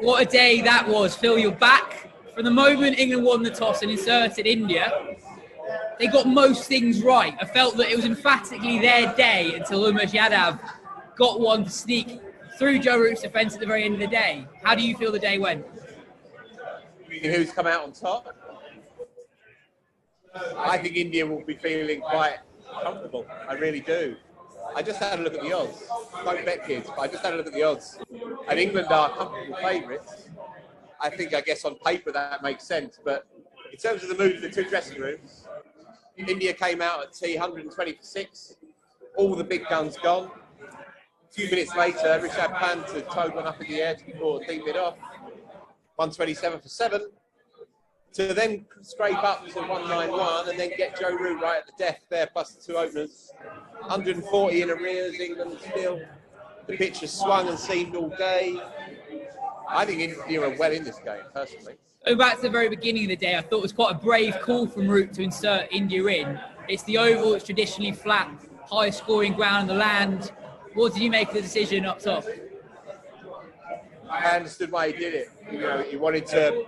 What a day that was, Phil. You're back. From the moment England won the toss and inserted India, they got most things right. I felt that it was emphatically their day until Umesh Yadav got one to sneak through Joe Root's defence at the very end of the day. How do you feel the day went? Who's come out on top? I think India will be feeling quite comfortable. I really do. I just had a look at the odds. Don't bet, kids, but I just had a look at the odds. And England are comfortable favourites. I guess on paper that makes sense, but in terms of the mood of the two dressing rooms, India came out at tea 120 for 6. All the big guns gone. A few minutes later, Rishabh Pant had towed one up in the air to be brought deep it off. 127 for 7. To then scrape up to 191 and then get Joe Root right at the death there, plus the two openers. 140 in arrears, England still. The pitch has swung and seamed all day. I think India are well in this game, personally. Going back to the very beginning of the day, I thought it was quite a brave call from Root to insert India in. It's the Oval, it's traditionally flat, high scoring ground in the land. What did you make of the decision up top? I understood why he did it. You know, he wanted to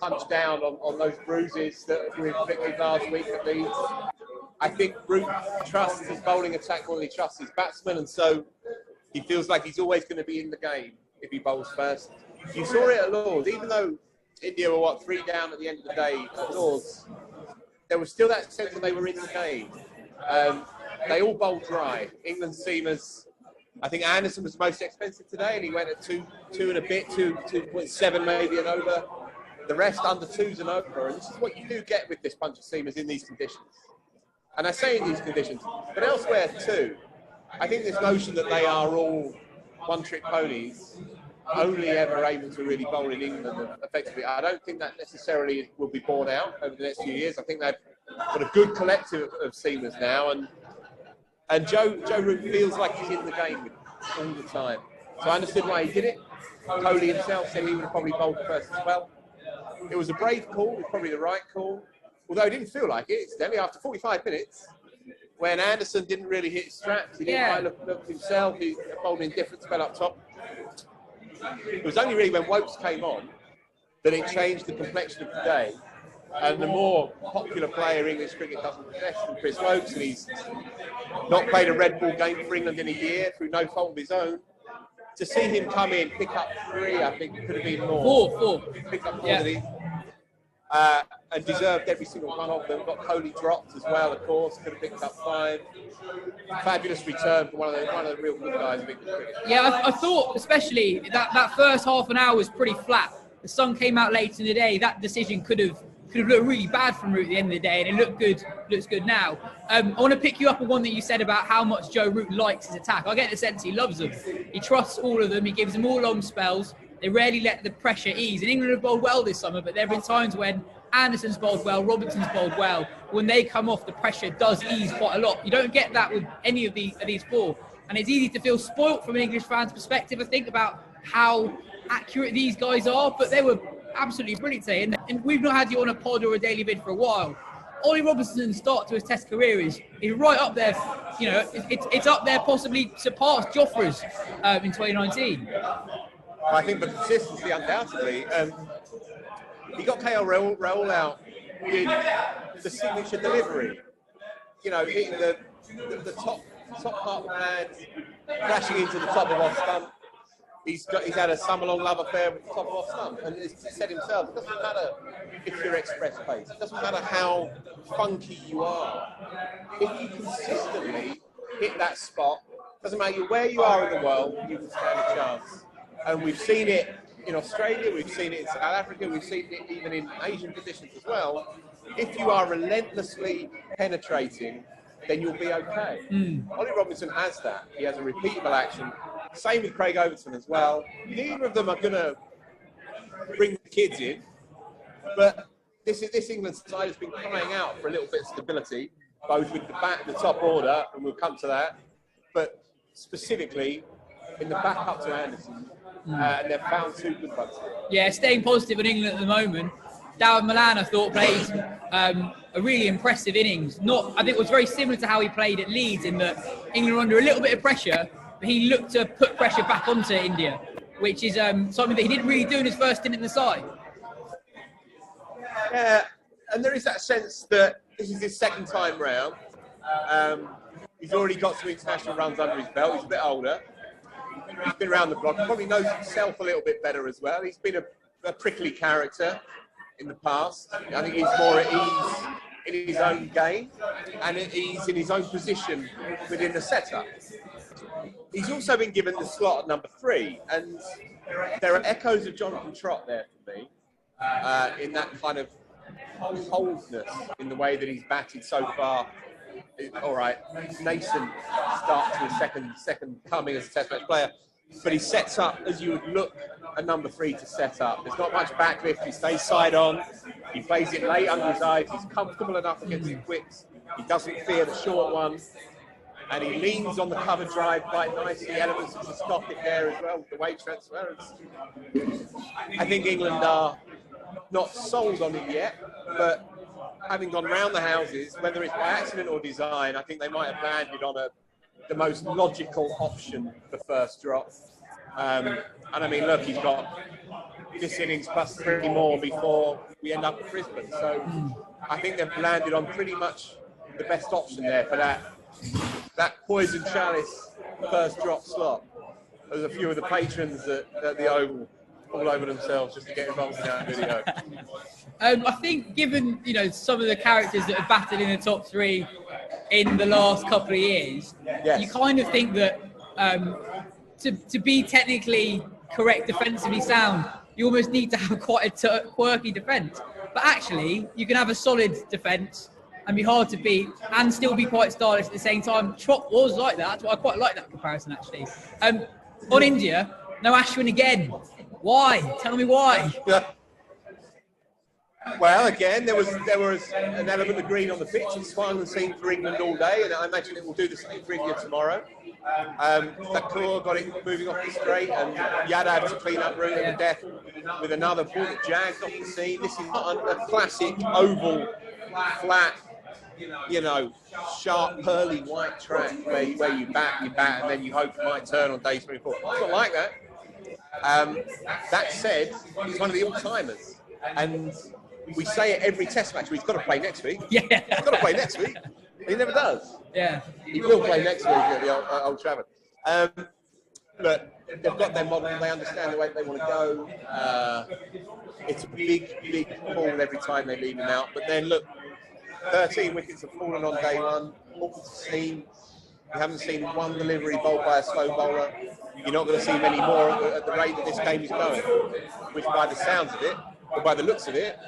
punch down on those bruises that were inflicted last week at Leeds. I think Root trusts his bowling attack more than he trusts his batsmen, and so he feels like he's always going to be in the game if he bowls first. You saw it at Lords, even though India were 3 down at the end of the day at Lords, there was still that sense that they were in the game. They all bowled dry. England's seamers, I think Anderson was the most expensive today, and he went at 2 and a bit, 2.7 maybe and over. The rest under 2s and over, and this is what you do get with this bunch of seamers in these conditions. And I say in these conditions, but elsewhere too. I think this notion that they are all one-trick ponies, only ever able to really bowl in England effectively, I don't think that necessarily will be borne out over the next few years. I think they've got a good collective of seamers now, and Joe Root feels like he's in the game with all the time. So I understood why he did it. Kohli himself said he would have probably bowled first as well. It was a brave call, it was probably the right call, although it didn't feel like it. Incidentally, after 45 minutes, when Anderson didn't really hit his straps, he didn't quite look himself, he bowled an indifferent spell up top. It was only really when Woakes came on that it changed the complexion of the day. And the more popular player English cricket doesn't possess than Chris Woakes, and he's not played a red ball game for England in a year through no fault of his own. To see him come in, pick up 3, I think could have been more. 4. Picked up 4 and deserved every single one of them. Got Kohli dropped as well, of course. Could have picked up 5. Fabulous return for one of the real good guys of English cricket. Yeah, I thought especially that first half an hour was pretty flat. The sun came out late in the day. That decision could have looked really bad from Root at the end of the day, and it looked good. Looks good now. I want to pick you up on one that you said about how much Joe Root likes his attack. I get the sense he loves them. He trusts all of them. He gives them all long spells. They rarely let the pressure ease. And England have bowled well this summer, but there have been times when Anderson's bowled well, Robertson's bowled well. When they come off, the pressure does ease quite a lot. You don't get that with any of these 4. And it's easy to feel spoilt from an English fan's perspective, I think, about how accurate these guys are. But they were absolutely brilliant today. And we've not had you on a pod or a daily vid for a while. Ollie Robertson's start to his Test career is right up there. You know, it's up there, possibly surpassed Joffre's in 2019. I think the consistency, undoubtedly. He got KL Rahul out with the signature delivery. You know, hitting the top part of the hands, crashing into the top of off stump. He's had a summer-long love affair with the top of off stump, and he said himself, it doesn't matter if you're express pace, it doesn't matter how funky you are. If you consistently hit that spot, doesn't matter where you are in the world, you can stand a chance. And we've seen it in Australia, we've seen it in South Africa, we've seen it even in Asian conditions as well. If you are relentlessly penetrating, then you'll be okay. Ollie Robinson has that. He has a repeatable action. Same with Craig Overton as well. Neither of them are going to bring the kids in, but this England side has been crying out for a little bit of stability, both with the top order, and we'll come to that, but specifically in the backup to Anderson, and they've found 2 good ones. Yeah, staying positive in England at the moment. Dawid Malan, I thought, played a really impressive innings. I think it was very similar to how he played at Leeds, in that England were under a little bit of pressure, but he looked to put pressure back onto India. which is something that he didn't really do in his first stint in the side. Yeah, and there is that sense that this is his second time round. He's already got some international runs under his belt. He's a bit older. He's been around the block. He probably knows himself a little bit better as well. He's been a prickly character in the past. I think he's more at ease in his own game and at ease in his own position within the setup. He's also been given the slot at number 3, and there are echoes of Jonathan Trott there for me in that kind of coldness in the way that he's batted so far. All right, nascent start to his second coming as a Test match player, but he sets up as you would look a number 3 to set up. There's not much backlift. He stays side on. He plays it late under his eyes. He's comfortable enough against the quicks. He doesn't fear the short one, and he leans on the cover drive quite nicely. Elements to stop it there as well with the weight transference. I think England are not sold on it yet, but having gone round the houses, whether it's by accident or design, I think they might have landed on the most logical option for first drop. And I mean, look, he's got this innings plus 3 more before we end up at Brisbane. So I think they've landed on pretty much the best option there for that poison chalice first drop slot. There's a few of the patrons at the Oval all over themselves just to get involved in that video. I think given, some of the characters that have batted in the top 3 in the last couple of years, yes, you kind of think that to be technically correct, defensively sound, you almost need to have quite a quirky defence. But actually, you can have a solid defence and be hard to beat and still be quite stylish at the same time. Trott was like that. That's why I quite like that comparison, actually. On India, no Ashwin again. Why? Tell me why. Well, again, there was an element of green on the pitch. It's fine and seen for England all day, and I imagine it will do the same for India tomorrow. Thakur got it moving off the straight, and Yadav to clean up route and death with another ball that jagged off the seam. This is not a classic oval, flat, sharp, pearly white track where you bat, and then you hope it might turn on day 24. It's not like that. That said, he's one of the all-timers, and we say it every Test match. He's got to play next week. Yeah, he's got to play next week. He never does. Yeah, he will play next week at the Old Trafford. But they've got their model. They understand the way they want to go. It's a big call every time they leave him out. But then look, 13 wickets have fallen on day 1. Awful to see. We haven't seen one delivery bowled by a slow bowler. You're not going to see many more at the rate that this game is going, which by the sounds of it, or by the looks of it,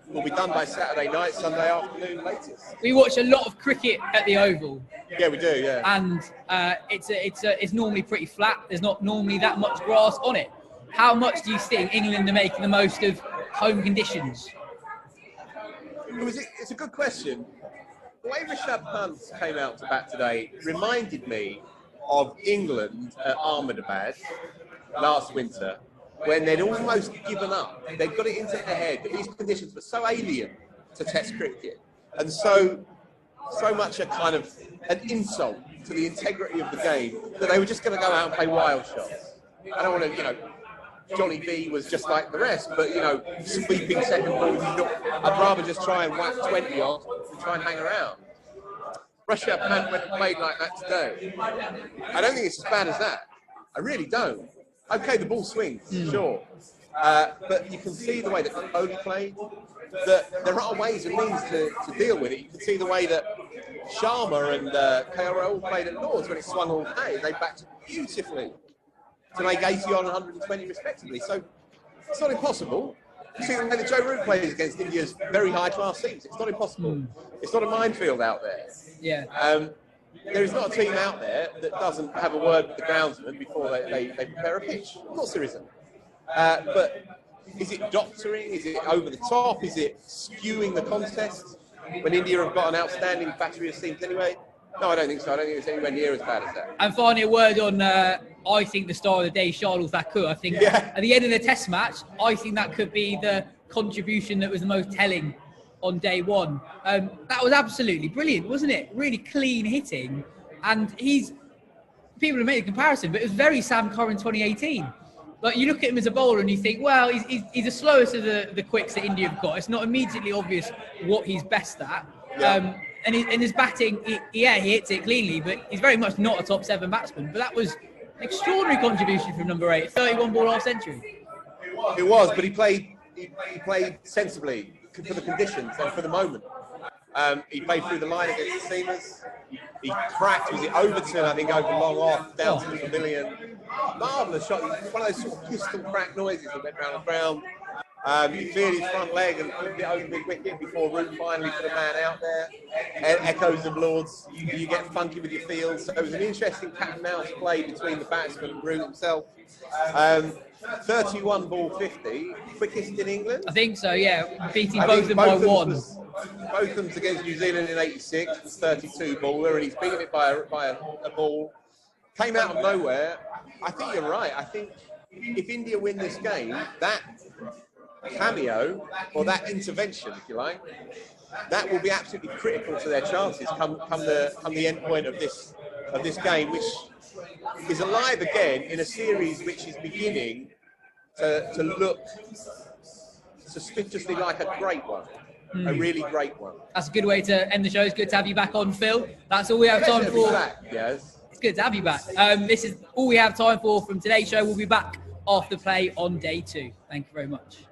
will be done by Saturday night, Sunday afternoon latest. We watch a lot of cricket at the Oval. Yeah, we do, yeah. And it's normally pretty flat. There's not normally that much grass on it. How much do you think England are making the most of home conditions? It's a good question. The way Rishabh Pant came out to bat today reminded me of England at Ahmedabad last winter, when they'd almost given up. They'd got it into their head that these conditions were so alien to Test cricket, and so much a kind of an insult to the integrity of the game, that they were just going to go out and play wild shots. I don't want to, Johnny B was just like the rest, but, sweeping second balls, I'd rather just try and whack 20 off and try and hang around. Rishabh Pant went and played like that today. I don't think it's as bad as that. I really don't. Okay, the ball swings, sure. But you can see the way that Kohli played, that there are ways and means to deal with it. You can see the way that Sharma and KR all played at Lords when it swung all day. They backed beautifully to make 80 on 120 respectively. So it's not impossible. You see the way that Joe Root plays against India's very high-class teams. It's not impossible. It's not a minefield out there. Yeah. There is not a team out there that doesn't have a word with the groundsman before they prepare a pitch. Of course there isn't. But is it doctoring? Is it over the top? Is it skewing the contest when India have got an outstanding battery of seams anyway? No, I don't think so. I don't think it's anywhere near as bad as that. And finally, a word on, I think, the star of the day, Shardul Thakur. I think at the end of the Test match, I think that could be the contribution that was the most telling on day 1. That was absolutely brilliant, wasn't it? Really clean hitting. And people have made a comparison, but it was very Sam Curran 2018. Like, you look at him as a bowler and you think, well, he's the slowest of the quicks that India have got. It's not immediately obvious what he's best at. Yeah. And his batting, he hits it cleanly, but he's very much not a top 7 batsman. But that was an extraordinary contribution from number 8, 31 ball half century. It was, but he played sensibly for the conditions and for the moment. He played through the line against the seamers. He cracked, was it Overton, I think, over long off, down to the pavilion. Marvellous shot. One of those sort of pistol crack noises that went round the ground. He cleared his front leg and put it over the wicket before Root finally put a man out there. Echoes of Lords, you get funky with your field. So it was an interesting cat and mouse play between the batsman and Root himself. 31 ball 50, quickest in England. I think so, yeah. Beating both of them by 1. Both of them against New Zealand in '86 was 32 baller, and he's beaten it by a ball. Came out of nowhere. I think you're right. I think if India win this game, that cameo or that intervention, if you like, that will be absolutely critical to their chances come the end point of this game, which is alive again in a series which is beginning to look suspiciously like a great one. A really great one. That's a good way to end the show. It's good to have you back on, Phil. That's all we have time for. Yes. It's good to have you back. This is all we have time for from today's show. We'll be back after play on day 2. Thank you very much.